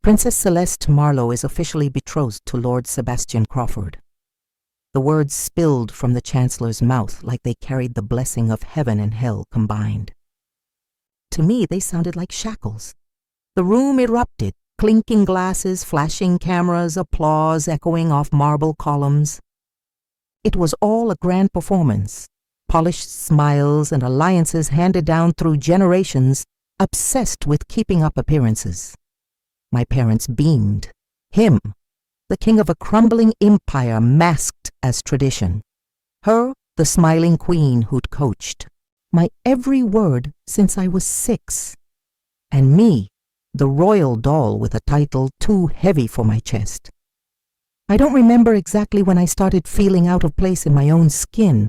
Princess Celeste Marlowe is officially betrothed to Lord Sebastian Crawford. The words spilled from the Chancellor's mouth like they carried the blessing of heaven and hell combined. To me, they sounded like shackles. The room erupted, clinking glasses, flashing cameras, applause echoing off marble columns. It was all a grand performance, polished smiles and alliances handed down through generations, obsessed with keeping up appearances. My parents beamed. Him, the king of a crumbling empire masked as tradition. Her, the smiling queen who'd coached. My every word since I was 6. And me, the royal doll with a title too heavy for my chest. I don't remember exactly when I started feeling out of place in my own skin,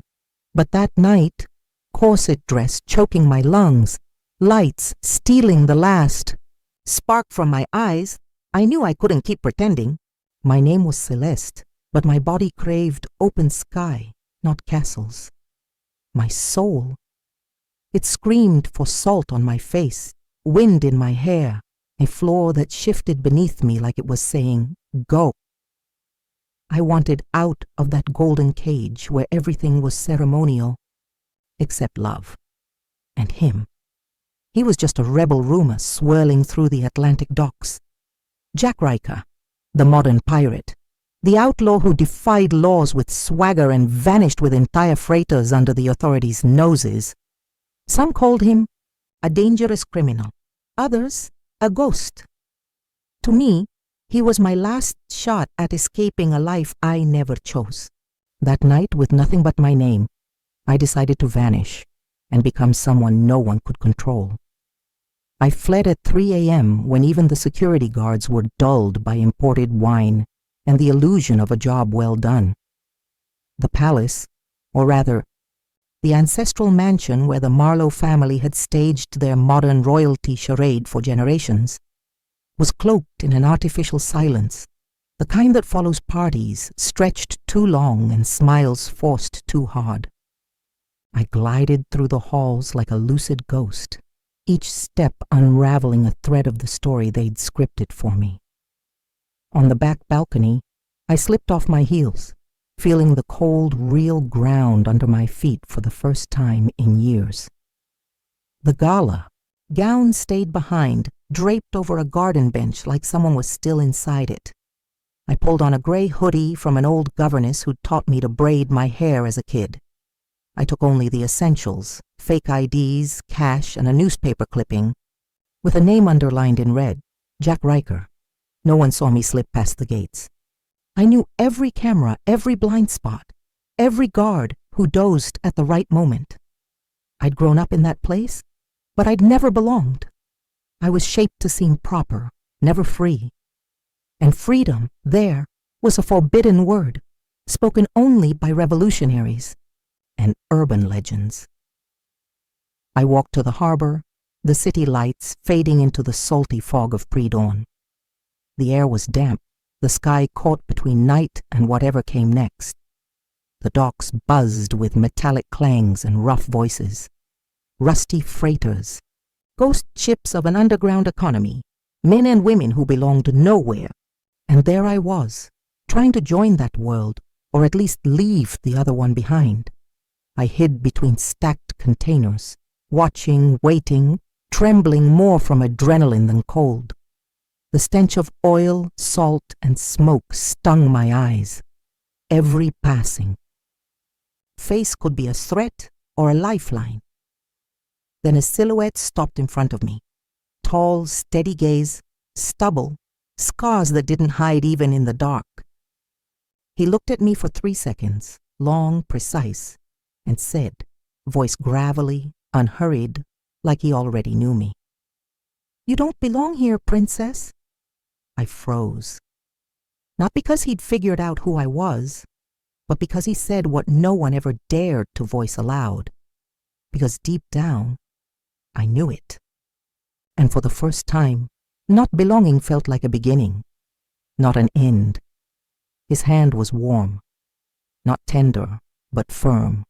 but that night, corset dress choking my lungs, lights stealing the last spark from my eyes, I knew I couldn't keep pretending. My name was Celeste, but my body craved open sky, not castles. My soul, it screamed for salt on my face, wind in my hair, a floor that shifted beneath me like it was saying, go. I wanted out of that golden cage where everything was ceremonial, except love. And him. He was just a rebel rumor swirling through the Atlantic docks. Jack Riker, the modern pirate, the outlaw who defied laws with swagger and vanished with entire freighters under the authorities' noses. Some called him a dangerous criminal, others a ghost. To me, he was my last shot at escaping a life I never chose. That night, with nothing but my name, I decided to vanish and become someone no one could control. I fled at 3 a.m. when even the security guards were dulled by imported wine and the illusion of a job well done. The palace, or rather, the ancestral mansion where the Marlowe family had staged their modern royalty charade for generations, was cloaked in an artificial silence, the kind that follows parties stretched too long and smiles forced too hard. I glided through the halls like a lucid ghost, each step unraveling a thread of the story they'd scripted for me. On the back balcony, I slipped off my heels, feeling the cold, real ground under my feet for the first time in years. The gala gown stayed behind, draped over a garden bench like someone was still inside it. I pulled on a gray hoodie from an old governess who'd taught me to braid my hair as a kid. I took only the essentials, fake IDs, cash, and a newspaper clipping, with a name underlined in red, Jack Riker. No one saw me slip past the gates. I knew every camera, every blind spot, every guard who dozed at the right moment. I'd grown up in that place, but I'd never belonged. I was shaped to seem proper, never free. And freedom, there, was a forbidden word, spoken only by revolutionaries and urban legends. I walked to the harbor, the city lights fading into the salty fog of pre-dawn. The air was damp, the sky caught between night and whatever came next. The docks buzzed with metallic clangs and rough voices. Rusty freighters, ghost ships of an underground economy, men and women who belonged nowhere. And there I was, trying to join that world, or at least leave the other one behind. I hid between stacked containers, watching, waiting, trembling more from adrenaline than cold. The stench of oil, salt, and smoke stung my eyes. Every passing. Face could be a threat or a lifeline. Then a silhouette stopped in front of me. Tall, steady gaze, stubble, scars that didn't hide even in the dark. He looked at me for 3 seconds, long, precise, and said, voice gravelly, unhurried, like he already knew me, "You don't belong here, princess." I froze. Not because he'd figured out who I was, but because he said what no one ever dared to voice aloud. Because deep down, I knew it. And for the first time, not belonging felt like a beginning, not an end. His hand was warm, not tender, but firm.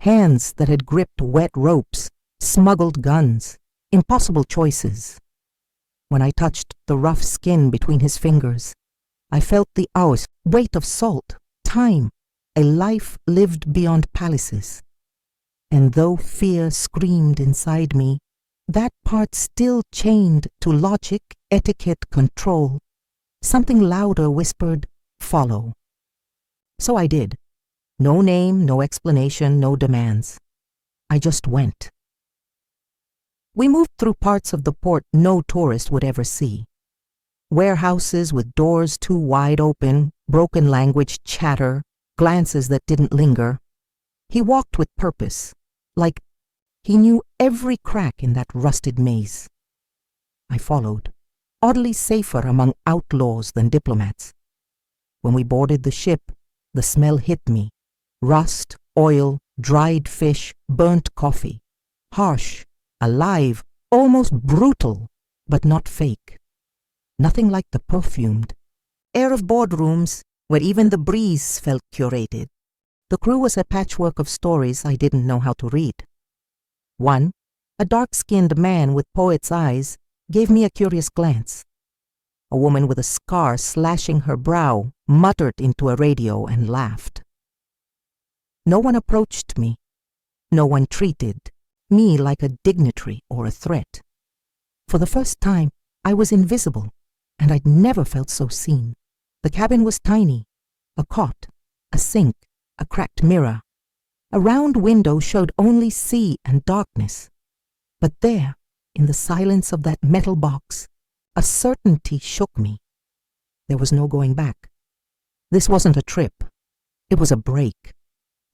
Hands that had gripped wet ropes, smuggled guns, impossible choices. When I touched the rough skin between his fingers, I felt the hours, weight of salt, time, a life lived beyond palaces. And though fear screamed inside me, that part still chained to logic, etiquette, control. Something louder whispered, "Follow." So I did. No name, no explanation, no demands. I just went. We moved through parts of the port no tourist would ever see. Warehouses with doors too wide open, broken language chatter, glances that didn't linger. He walked with purpose, like he knew every crack in that rusted maze. I followed, oddly safer among outlaws than diplomats. When we boarded the ship, the smell hit me. Rust, oil, dried fish, burnt coffee. Harsh, alive, almost brutal, but not fake. Nothing like the perfumed air of boardrooms where even the breeze felt curated. The crew was a patchwork of stories I didn't know how to read. One, a dark-skinned man with poet's eyes, gave me a curious glance. A woman with a scar slashing her brow muttered into a radio and laughed. No one approached me. No one treated me like a dignitary or a threat. For the first time, I was invisible, and I'd never felt so seen. The cabin was tiny. A cot, a sink, a cracked mirror. A round window showed only sea and darkness. But there, in the silence of that metal box, a certainty shook me. There was no going back. This wasn't a trip. It was a break,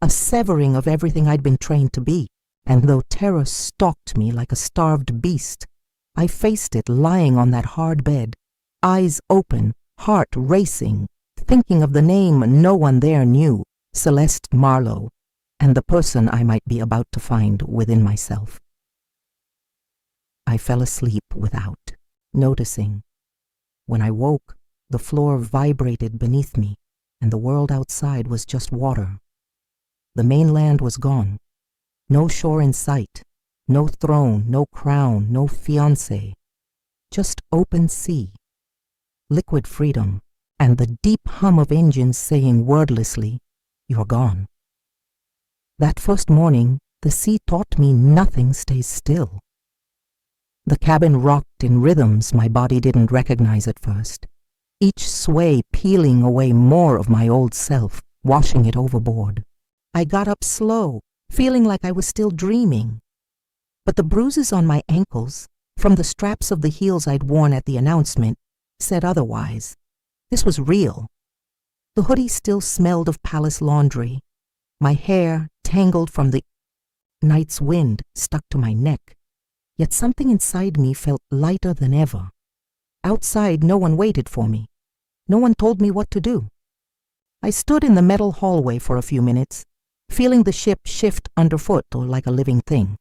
a severing of everything I'd been trained to be. And though terror stalked me like a starved beast, I faced it lying on that hard bed, eyes open, heart racing, thinking of the name no one there knew, Celeste Marlowe, and the person I might be about to find within myself. I fell asleep without noticing. When I woke, the floor vibrated beneath me, and the world outside was just water. The mainland was gone. No shore in sight, no throne, no crown, no fiancé. Just open sea, liquid freedom, and the deep hum of engines saying wordlessly, "You're gone." That first morning, the sea taught me nothing stays still. The cabin rocked in rhythms my body didn't recognize at first, each sway peeling away more of my old self, washing it overboard. I got up slow, feeling like I was still dreaming. But the bruises on my ankles, from the straps of the heels I'd worn at the announcement, said otherwise. This was real. The hoodie still smelled of palace laundry. My hair, tangled from the night's wind, stuck to my neck. Yet something inside me felt lighter than ever. Outside, no one waited for me. No one told me what to do. I stood in the metal hallway for a few minutes, feeling the ship shift underfoot or like a living thing.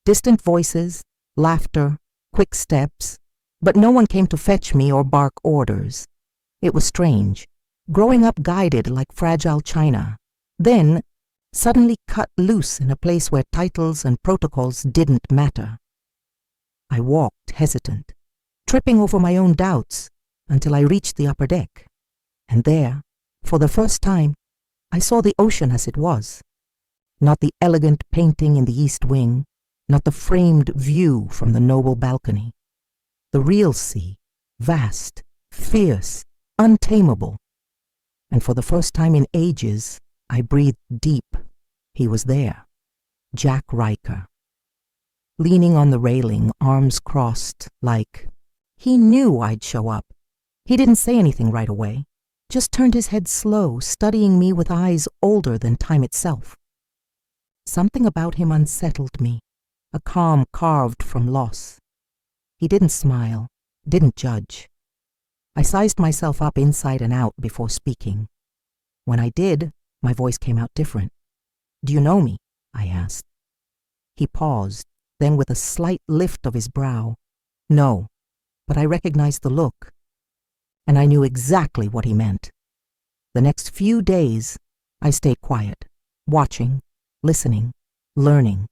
Distant voices, laughter, quick steps, but no one came to fetch me or bark orders. It was strange, growing up guided like fragile china, then suddenly cut loose in a place where titles and protocols didn't matter. I walked hesitant, tripping over my own doubts until I reached the upper deck. And there, for the first time, I saw the ocean as it was. Not the elegant painting in the east wing, not the framed view from the noble balcony. The real sea, vast, fierce, untamable. And for the first time in ages, I breathed deep. He was there, Jack Riker. Leaning on the railing, arms crossed, like he knew I'd show up. He didn't say anything right away, just turned his head slow, studying me with eyes older than time itself. Something about him unsettled me, a calm carved from loss. He didn't smile, didn't judge. I sized myself up inside and out before speaking. When I did, my voice came out different. "Do you know me?" I asked. He paused, then with a slight lift of his brow, "No, but I recognized the look." And I knew exactly what he meant. The next few days, I stayed quiet, watching, listening, learning.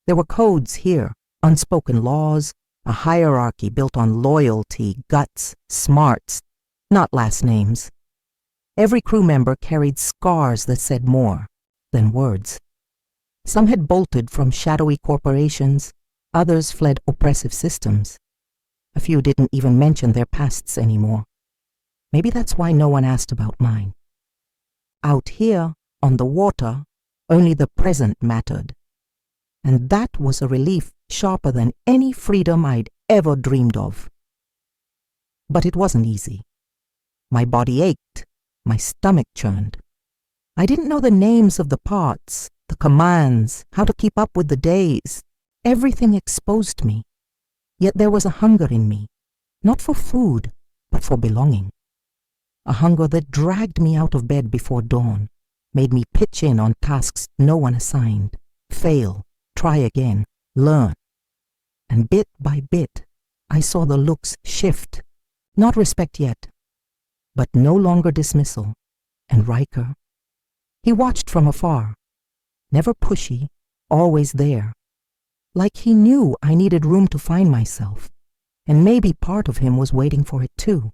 There were codes here, unspoken laws, a hierarchy built on loyalty, guts, smarts, not last names. Every crew member carried scars that said more than words. Some had bolted from shadowy corporations, others fled oppressive systems. A few didn't even mention their pasts anymore. Maybe that's why no one asked about mine. Out here, on the water, only the present mattered. And that was a relief sharper than any freedom I'd ever dreamed of. But it wasn't easy. My body ached, my stomach churned. I didn't know the names of the parts, the commands, how to keep up with the days. Everything exposed me. Yet there was a hunger in me, not for food, but for belonging. A hunger that dragged me out of bed before dawn, made me pitch in on tasks no one assigned, fail, try again, learn. And bit by bit, I saw the looks shift, not respect yet, but no longer dismissal. And Riker, he watched from afar, never pushy, always there, like he knew I needed room to find myself, and maybe part of him was waiting for it too.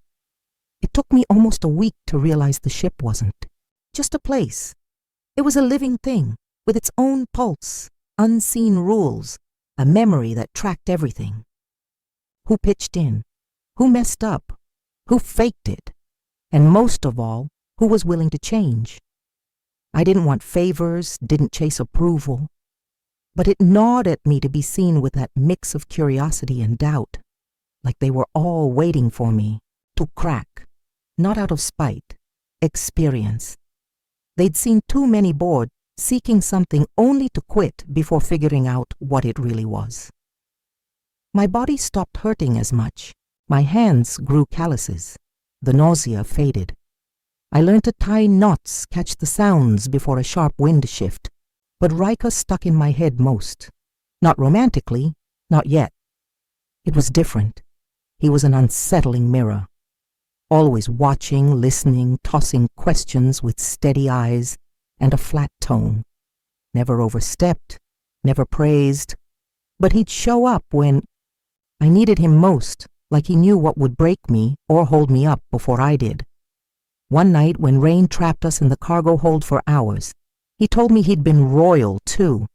It took me almost a week to realize the ship wasn't just a place. It was a living thing with its own pulse, unseen rules, a memory that tracked everything. Who pitched in? Who messed up? Who faked it? And most of all, who was willing to change? I didn't want favors, didn't chase approval, but it gnawed at me to be seen with that mix of curiosity and doubt, like they were all waiting for me to crack, not out of spite, experience. They'd seen too many bored, seeking something only to quit before figuring out what it really was. My body stopped hurting as much. My hands grew calluses. The nausea faded. I learned to tie knots, catch the sounds before a sharp wind shift, but Riker stuck in my head most. Not romantically, not yet. It was different. He was an unsettling mirror. Always watching, listening, tossing questions with steady eyes and a flat tone. Never overstepped, never praised, but he'd show up when I needed him most, like he knew what would break me or hold me up before I did. One night when rain trapped us in the cargo hold for hours, he told me he'd been royal too.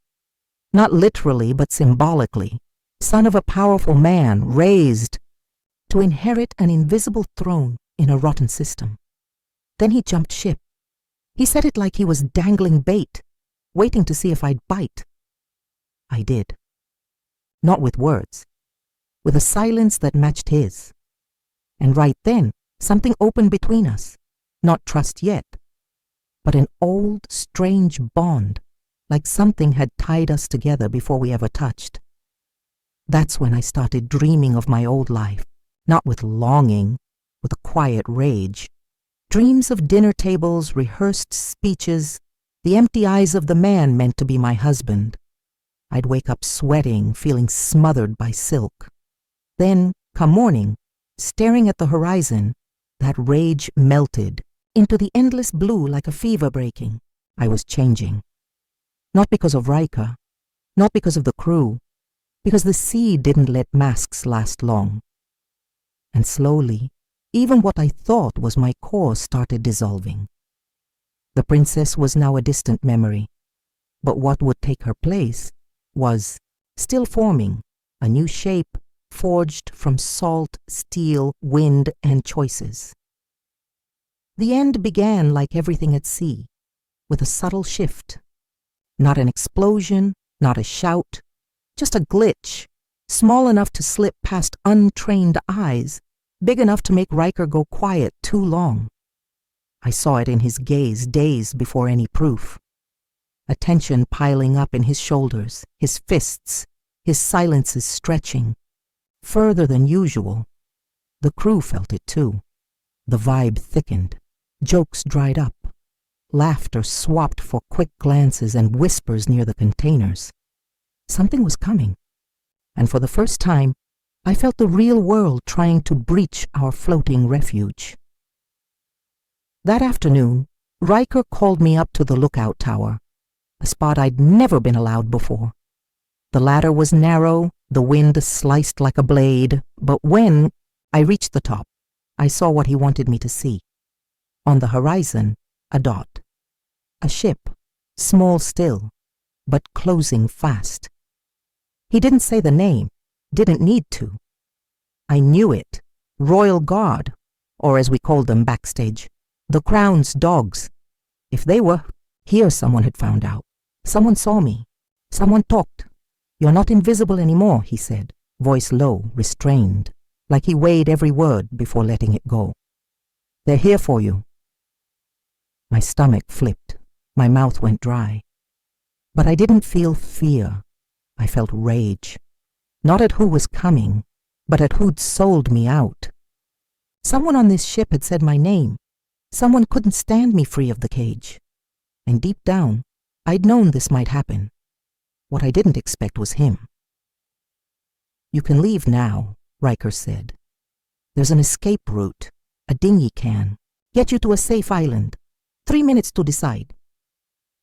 Not literally, but symbolically. Son of a powerful man, raised to inherit an invisible throne in a rotten system. Then he jumped ship. He said it like he was dangling bait, waiting to see if I'd bite. I did. Not with words, with a silence that matched his. And right then, something opened between us. Not trust yet, but an old, strange bond, like something had tied us together before we ever touched. That's when I started dreaming of my old life, not with longing, with a quiet rage. Dreams of dinner tables, rehearsed speeches, the empty eyes of the man meant to be my husband. I'd wake up sweating, feeling smothered by silk. Then, come morning, staring at the horizon, that rage melted into the endless blue like a fever breaking. I was changing. Not because of Riker, not because of the crew, because the sea didn't let masks last long. And slowly, even what I thought was my core started dissolving. The princess was now a distant memory, but what would take her place was still forming, a new shape forged from salt, steel, wind, and choices. The end began like everything at sea, with a subtle shift. Not an explosion, not a shout, just a glitch, small enough to slip past untrained eyes, big enough to make Riker go quiet too long. I saw it in his gaze days before any proof. A tension piling up in his shoulders, his fists, his silences stretching, further than usual. The crew felt it too. The vibe thickened. Jokes dried up. Laughter swapped for quick glances and whispers near the containers. Something was coming. And for the first time, I felt the real world trying to breach our floating refuge. That afternoon, Riker called me up to the lookout tower, a spot I'd never been allowed before. The ladder was narrow, The wind sliced like a blade, but when I reached the top, I saw what he wanted me to see. On the horizon, a dot. A ship, small still, but closing fast. He didn't say the name, didn't need to. I knew it. Royal Guard, or as we called them backstage, the Crown's dogs. If they were here, someone had found out. Someone saw me. Someone talked. "You're not invisible anymore," he said, voice low, restrained, like he weighed every word before letting it go. "They're here for you." My stomach flipped. My mouth went dry. But I didn't feel fear. I felt rage. Not at who was coming, but at who'd sold me out. Someone on this ship had said my name. Someone couldn't stand me free of the cage. And deep down, I'd known this might happen. What I didn't expect was him. "You can leave now," Riker said. "There's an escape route. A dinghy can get you to a safe island. 3 minutes to decide."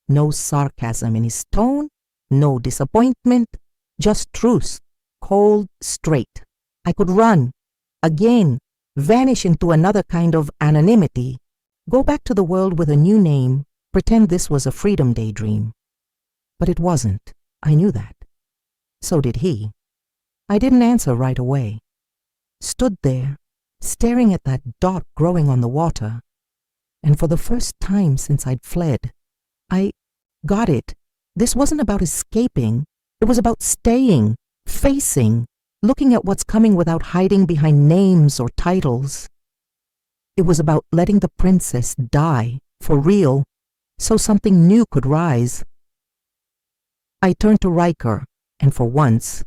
No sarcasm in his tone, no disappointment, just truth, cold, straight. I could run, again, vanish into another kind of anonymity, go back to the world with a new name, pretend this was a freedom daydream. But it wasn't. I knew that. So did he. I didn't answer right away. Stood there, staring at that dot growing on the water, and for the first time since I'd fled, I got it. This wasn't about escaping. It was about staying, facing, looking at what's coming without hiding behind names or titles. It was about letting the princess die, for real, so something new could rise. I turned to Riker, and for once,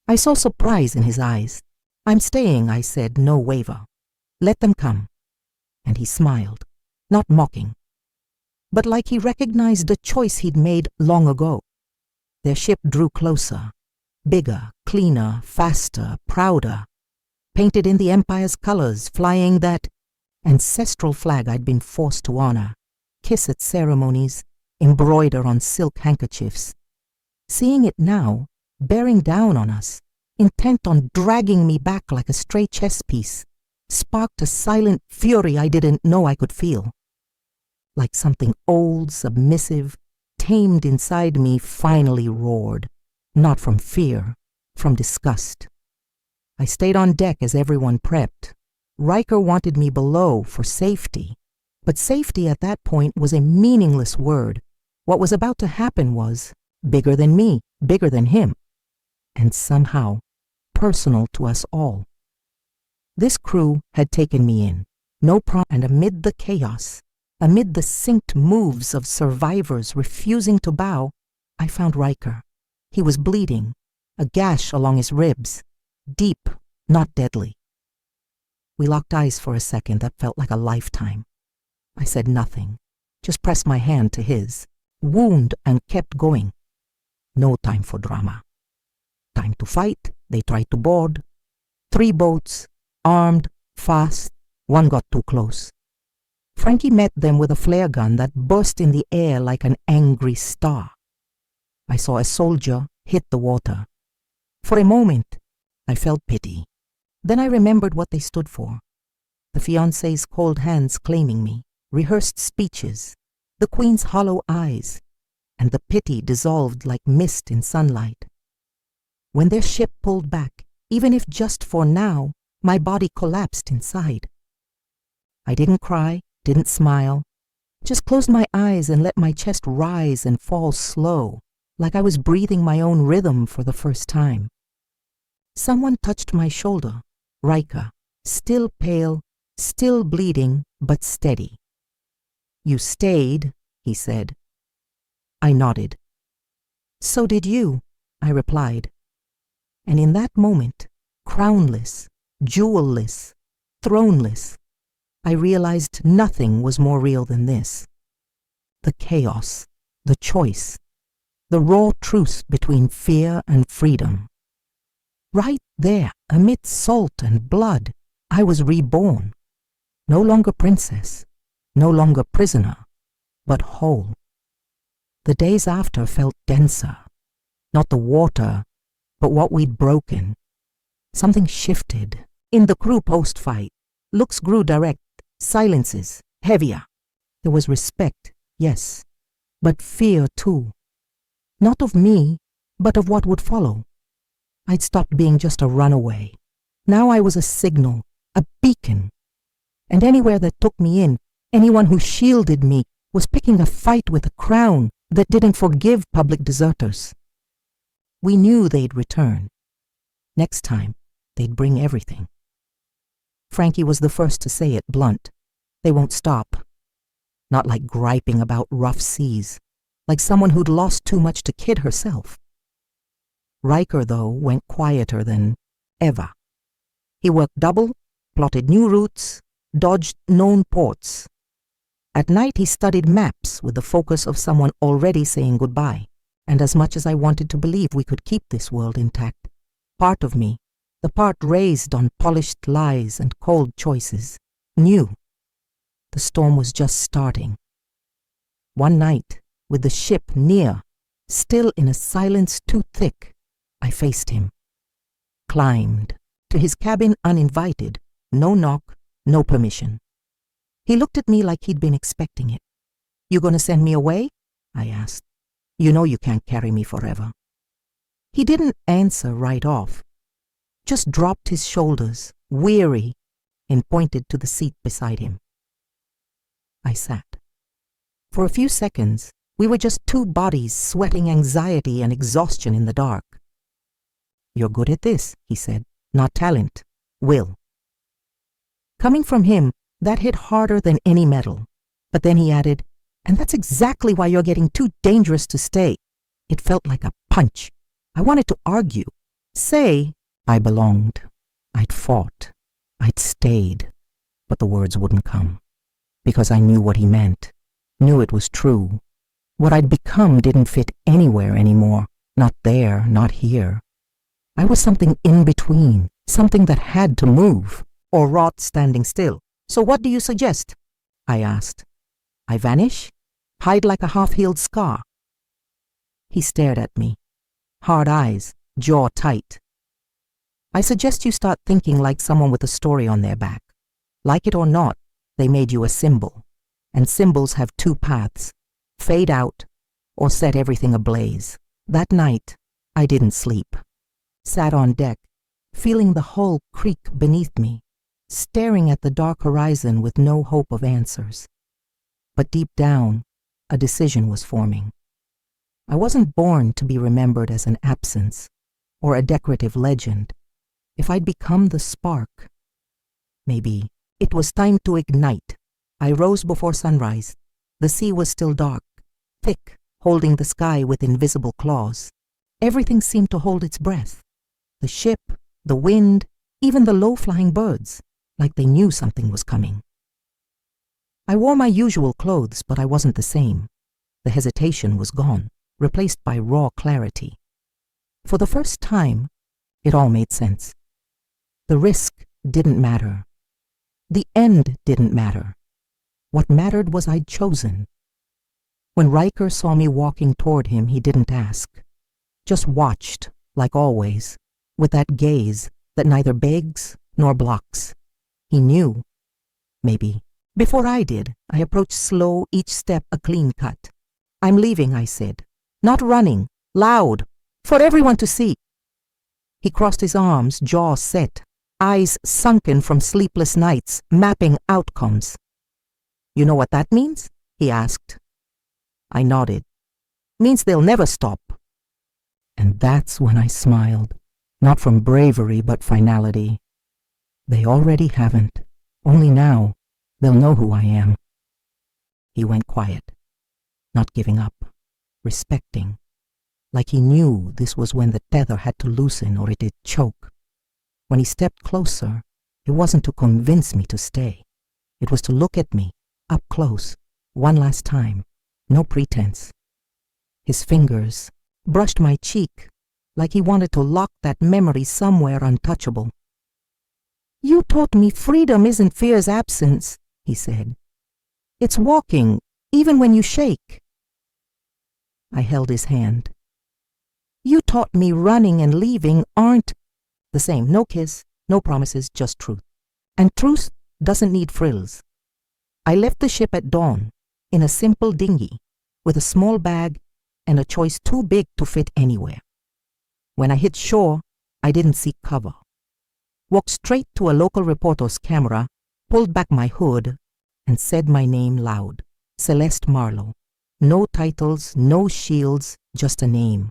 I saw surprise in his eyes. "I'm staying," I said, no waver. "Let them come." And he smiled, not mocking, but like he recognized the choice he'd made long ago. Their ship drew closer, bigger, cleaner, faster, prouder, painted in the Empire's colors, flying that ancestral flag I'd been forced to honor, kiss at ceremonies, embroider on silk handkerchiefs. Seeing it now, bearing down on us, intent on dragging me back like a stray chess piece, sparked a silent fury I didn't know I could feel. Like something old, submissive, tamed inside me finally roared, not from fear, from disgust. I stayed on deck as everyone prepped. Riker wanted me below for safety, but safety at that point was a meaningless word. What was about to happen was bigger than me, bigger than him, and somehow personal to us all. This crew had taken me in, no problem, and amid the chaos, amid the synced moves of survivors refusing to bow, I found Riker. He was bleeding, a gash along his ribs, deep, not deadly. We locked eyes for a second that felt like a lifetime. I said nothing, just pressed my hand to his, wound, and kept going. No time for drama. Time to fight. They tried to board. 3 boats, armed, fast. One got too close. Frankie met them with a flare gun that burst in the air like an angry star. I saw a soldier hit the water. For a moment, I felt pity. Then I remembered what they stood for. The fiancé's cold hands claiming me, rehearsed speeches, the Queen's hollow eyes, and the pity dissolved like mist in sunlight. When their ship pulled back, even if just for now, my body collapsed inside. I didn't cry, didn't smile, just closed my eyes and let my chest rise and fall slow, like I was breathing my own rhythm for the first time. Someone touched my shoulder, Riker, still pale, still bleeding, but steady. "You stayed," he said. I nodded. "So did you," I replied. And in that moment, crownless, jewel-less, throneless, I realized nothing was more real than this. The chaos, the choice, the raw truth between fear and freedom. Right there, amid salt and blood, I was reborn. No longer princess, no longer prisoner, but whole. The days after felt denser. Not the water, But what we'd broken, something shifted. In the crew post-fight, looks grew direct, silences heavier. There was respect, yes, but fear too. Not of me, but of what would follow. I'd stopped being just a runaway. Now I was a signal, a beacon. And anywhere that took me in, anyone who shielded me, was picking a fight with a crown that didn't forgive public deserters. We knew they'd return. Next time, they'd bring everything. Frankie was the first to say it blunt. They won't stop. Not like griping about rough seas, like someone who'd lost too much to kid herself. Riker, though, went quieter than ever. He worked double, plotted new routes, dodged known ports. At night he studied maps with the focus of someone already saying goodbye, and as much as I wanted to believe we could keep this world intact, part of me, the part raised on polished lies and cold choices, knew the storm was just starting. One night, with the ship near, still in a silence too thick, I faced him. Climbed to his cabin uninvited, no knock, no permission. He looked at me like he'd been expecting it. "You gonna send me away?" I asked. "You know you can't carry me forever." He didn't answer right off, just dropped his shoulders, weary, and pointed to the seat beside him. I sat. For a few seconds, we were just two bodies sweating anxiety and exhaustion in the dark. "You're good at this," he said. "Not talent. Will." Coming from him, that hit harder than any medal. But then he added, "And that's exactly why you're getting too dangerous to stay." It felt like a punch. I wanted to argue, say I belonged, I'd fought, I'd stayed, but the words wouldn't come. Because I knew what he meant, knew it was true. What I'd become didn't fit anywhere anymore, not there, not here. I was something in between, something that had to move, or rot standing still. "So what do you suggest?" I asked. "I vanish? Hide like a half-healed scar?" He stared at me. Hard eyes, jaw tight. "I suggest you start thinking like someone with a story on their back. Like it or not, they made you a symbol. And symbols have two paths. Fade out, or set everything ablaze." That night, I didn't sleep. Sat on deck, feeling the hull creak beneath me, staring at the dark horizon with no hope of answers. But deep down, a decision was forming. I wasn't born to be remembered as an absence or a decorative legend. If I'd become the spark, maybe it was time to ignite. I rose before sunrise. The sea was still dark, thick, holding the sky with invisible claws. Everything seemed to hold its breath. The ship, the wind, even the low-flying birds, like they knew something was coming. I wore my usual clothes, but I wasn't the same. The hesitation was gone, replaced by raw clarity. For the first time, it all made sense. The risk didn't matter. The end didn't matter. What mattered was I'd chosen. When Riker saw me walking toward him, he didn't ask. Just watched, like always, with that gaze that neither begs nor blocks. He knew. Maybe. Before I did, I approached slow, each step a clean cut. "I'm leaving," I said. "Not running. Loud. For everyone to see." He crossed his arms, jaw set, eyes sunken from sleepless nights, mapping outcomes. "You know what that means?" he asked. I nodded. "Means they'll never stop." And that's when I smiled. Not from bravery, but finality. They already haven't. Only now, they'll know who I am. He went quiet, not giving up, respecting, like he knew this was when the tether had to loosen or it'd choke. When he stepped closer, it wasn't to convince me to stay. It was to look at me, up close, one last time, no pretense. His fingers brushed my cheek, like he wanted to lock that memory somewhere untouchable. "You taught me freedom isn't fear's absence," he said. "It's walking, even when you shake." I held his hand. You taught me running and leaving aren't the same. No kiss, no promises, just truth. And truth doesn't need frills. I left the ship at dawn in a simple dinghy with a small bag and a choice too big to fit anywhere. When I hit shore, I didn't seek cover. Walked straight to a local reporter's camera, pulled back my hood, and said my name loud. Celeste Marlowe. No titles, no shields, just a name.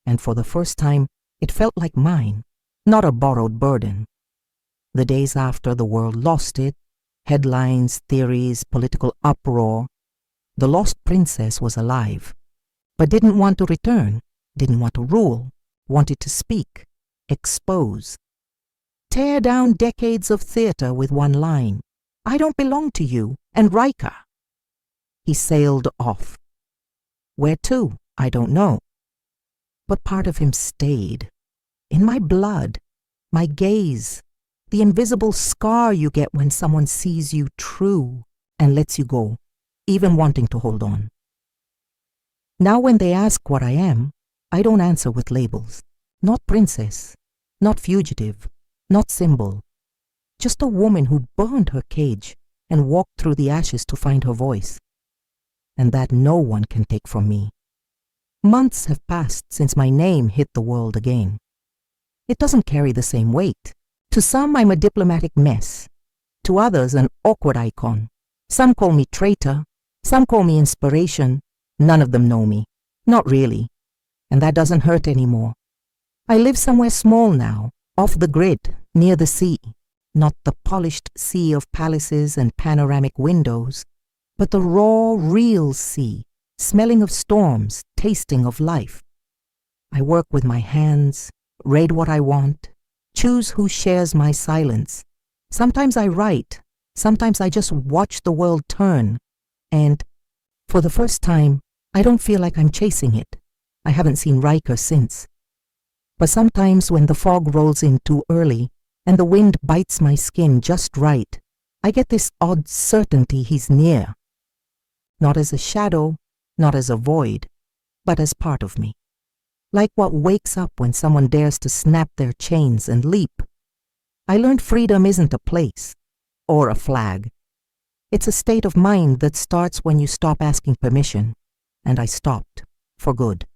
And for the first time, it felt like mine, not a borrowed burden. The days after, the world lost it. Headlines, theories, political uproar. The lost princess was alive, but didn't want to return, didn't want to rule, wanted to speak, expose. Tear down decades of theater with one line. I don't belong to you, and Riker. He sailed off. Where to? I don't know. But part of him stayed. In my blood, my gaze, the invisible scar you get when someone sees you true and lets you go, even wanting to hold on. Now when they ask what I am, I don't answer with labels. Not princess, not fugitive, not symbol. Just a woman who burned her cage and walked through the ashes to find her voice. And that no one can take from me. Months have passed since my name hit the world again. It doesn't carry the same weight. To some, I'm a diplomatic mess. To others, an awkward icon. Some call me traitor. Some call me inspiration. None of them know me. Not really. And that doesn't hurt anymore. I live somewhere small now, off the grid, near the sea. Not the polished sea of palaces and panoramic windows, but the raw, real sea, smelling of storms, tasting of life. I work with my hands, raid what I want, choose who shares my silence. Sometimes I write, sometimes I just watch the world turn, and for the first time, I don't feel like I'm chasing it. I haven't seen Riker since. But sometimes when the fog rolls in too early and the wind bites my skin just right, I get this odd certainty he's near. Not as a shadow, not as a void, but as part of me. Like what wakes up when someone dares to snap their chains and leap. I learned freedom isn't a place or a flag. It's a state of mind that starts when you stop asking permission, and I stopped, for good.